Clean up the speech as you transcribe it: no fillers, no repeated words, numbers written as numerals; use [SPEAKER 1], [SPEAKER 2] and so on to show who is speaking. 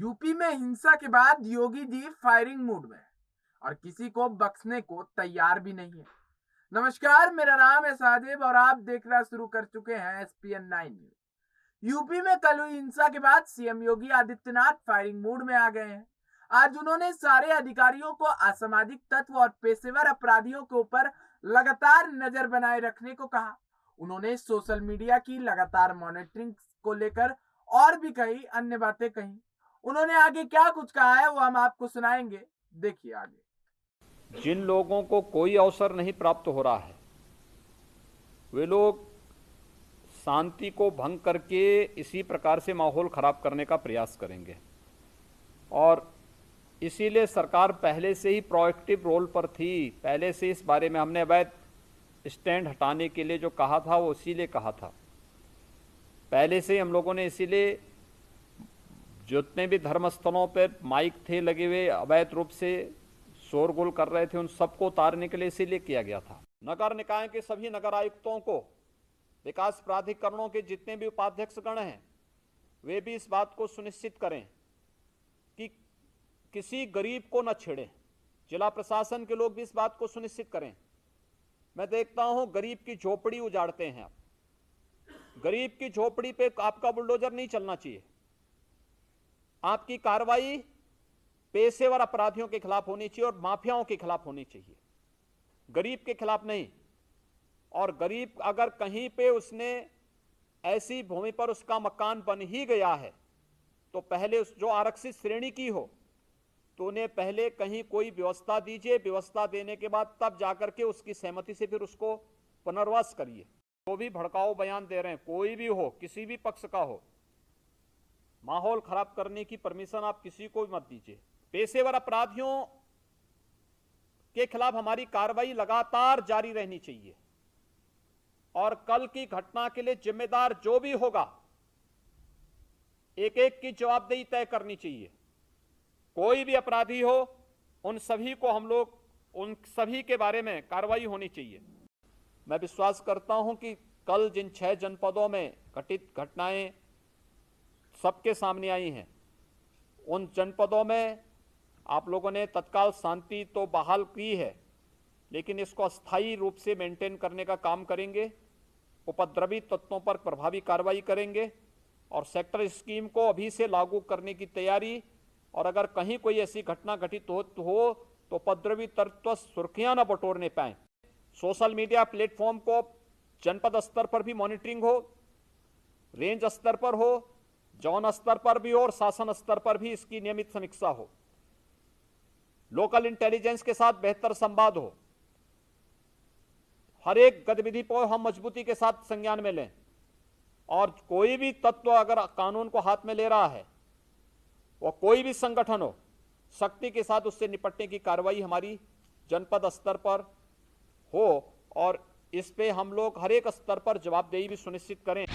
[SPEAKER 1] UP में हिंसा के बाद योगी जी फायरिंग मूड में और किसी को बख्शने को तैयार भी नहीं है। नमस्कार, मेरा नाम है साजिब और आप देखना शुरू कर चुके हैं SPN 9 न्यूज। यूपी में कल हुई हिंसा के बाद CM Yogi Adityanath firing mood में आ गए हैं। आज उन्होंने सारे अधिकारियों को असामाजिक तत्व और पेशेवर अपराधियों के ऊपर लगातार नजर बनाए रखने को कहा। उन्होंने सोशल मीडिया की लगातार मॉनिटरिंग को लेकर और भी कई अन्य बातें कही। उन्होंने आगे क्या कुछ कहा है वो हम आपको सुनाएंगे, देखिए आगे।
[SPEAKER 2] जिन लोगों को कोई अवसर नहीं प्राप्त हो रहा है वे लोग शांति को भंग करके इसी प्रकार से माहौल खराब करने का प्रयास करेंगे और इसीलिए सरकार पहले से ही प्रोएक्टिव रोल पर थी। पहले से इस बारे में हमने अवैध स्टैंड हटाने के लिए जो कहा था वो इसीलिए कहा था। पहले से हम लोगों ने इसीलिए जितने भी धर्मस्थलों पर माइक थे लगे हुए अवैध रूप से शोरगुल कर रहे थे उन सबको उतारने के लिए इसीलिए किया गया था। नगर निकाय के सभी नगर आयुक्तों को, विकास प्राधिकरणों के जितने भी उपाध्यक्षगण हैं वे भी इस बात को सुनिश्चित करें कि किसी गरीब को न छेड़ें। जिला प्रशासन के लोग भी इस बात को सुनिश्चित करें। मैं देखता हूं गरीब की झोपड़ी उजाड़ते हैं आप। गरीब की झोपड़ी पे आपका बुलडोजर नहीं चलना चाहिए। आपकी कार्रवाई पेशेवर अपराधियों के खिलाफ होनी चाहिए और माफियाओं के खिलाफ होनी चाहिए, गरीब के खिलाफ नहीं। और गरीब अगर कहीं पे उसने ऐसी भूमि पर उसका मकान बन ही गया है तो पहले उस जो आरक्षित श्रेणी की हो तो उन्हें पहले कहीं कोई व्यवस्था दीजिए। व्यवस्था देने के बाद तब जाकर के उसकी सहमति से फिर उसको पुनर्वास करिए। जो भी भड़काऊ बयान दे रहे हैं, कोई भी हो, किसी भी पक्ष का हो, माहौल खराब करने की परमिशन आप किसी को भी मत दीजिए। पेशेवर अपराधियों के खिलाफ हमारी कार्रवाई लगातार जारी रहनी चाहिए और कल की घटना के लिए जिम्मेदार जो भी होगा एक एक की जवाबदेही तय करनी चाहिए। कोई भी अपराधी हो उन सभी को हम लोग उन सभी के बारे में कार्रवाई होनी चाहिए। मैं विश्वास करता हूं कि कल जिन 6 जनपदों में घटित घटनाएं सबके सामने आई हैं उन जनपदों में आप लोगों ने तत्काल शांति तो बहाल की है, लेकिन इसको अस्थायी रूप से मेंटेन करने का काम करेंगे। उपद्रवी तत्वों पर प्रभावी कार्रवाई करेंगे और सेक्टर स्कीम को अभी से लागू करने की तैयारी। और अगर कहीं कोई ऐसी घटना घटित हो तो उपद्रवी तत्व सुर्खियां न बटोरने पाए। सोशल मीडिया प्लेटफॉर्म को जनपद स्तर पर भी मॉनिटरिंग हो, रेंज स्तर पर हो, जोन स्तर पर भी हो और शासन स्तर पर भी इसकी नियमित समीक्षा हो। लोकल इंटेलिजेंस के साथ बेहतर संवाद हो। हर एक गतिविधि को हम मजबूती के साथ संज्ञान में लें और कोई भी तत्व अगर कानून को हाथ में ले रहा है वो कोई भी संगठन हो, सख्ती के साथ उससे निपटने की कार्रवाई हमारी जनपद स्तर पर हो और इस पे हम लोग हर एक स्तर पर जवाबदेही भी सुनिश्चित करें।